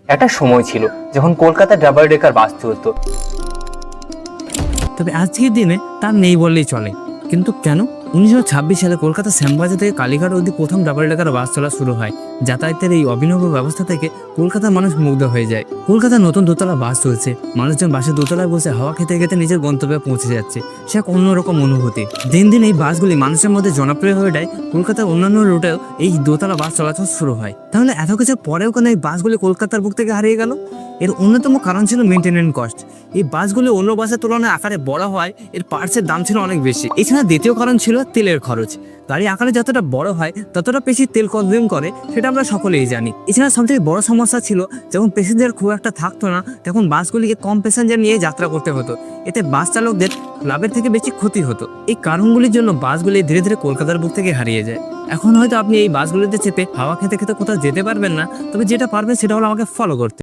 একটা সময় ছিল যখন কলকাতা ডাবল ডেকার বাস চলতো, তবে আজকের দিনে তার নেই বললেই চলে। কিন্তু কেন? 1926 সালে কলকাতা শ্যামবাজার থেকে কালীঘাট অবধি প্রথম ডাবল ডেকার বাস চলা শুরু হয়। যাতায়াতের এই অভিনব ব্যবস্থা থেকে কলকাতার মানুষ মুগ্ধ হয়ে যায়। কলকাতার নতুন দোতলা বাস চলছে, মানুষজন বাসের দোতলায় বসে হাওয়া খেতে খেতে নিজের গন্তব্যে পৌঁছে যাচ্ছে। সে এক অন্যরকম অনুভূতি। দিন দিন এই বাসগুলি মানুষের মধ্যে জনপ্রিয় হয়ে যায়। কলকাতার অন্যান্য রুটেও এই দোতলা বাস চলাচল শুরু হয়। তাহলে এত কিছুর পরেও কেন এই বাসগুলি কলকাতার বুক থেকে হারিয়ে গেল? এর অন্যতম কারণ ছিল মেনটেনেন্স কস্ট। এই বাসগুলি অন্য বাসের তুলনায় আকারে বড় হয়, এর পার্টসের দাম ছিল অনেক বেশি। এছাড়া দ্বিতীয় কারণ ছিল তেলের খরচ। গাড়ি আকারে যতটা বড় হয় ততটা বেশি তেল কনজিউম করে, সেটা আমরা সকলেই জানি। এছাড়া সবথেকে বড় সমস্যা ছিল, যখন প্যাসেঞ্জার খুব একটা থাকতো না তখন বাসগুলিকে কম প্যাসেঞ্জার নিয়ে যাত্রা করতে হতো। এতে বাস চালকদের লাভের থেকে বেশি ক্ষতি হতো। এই কারণগুলির জন্য বাসগুলি ধীরে ধীরে কলকাতার বুক থেকে হারিয়ে যায়। এখন হয়তো আপনি এই বাসগুলিতে চেপে হাওয়া খেতে খেতে কোথাও যেতে পারবেন না, তবে যেটা পারবেন সেটা হলো আমাকে ফলো করতে।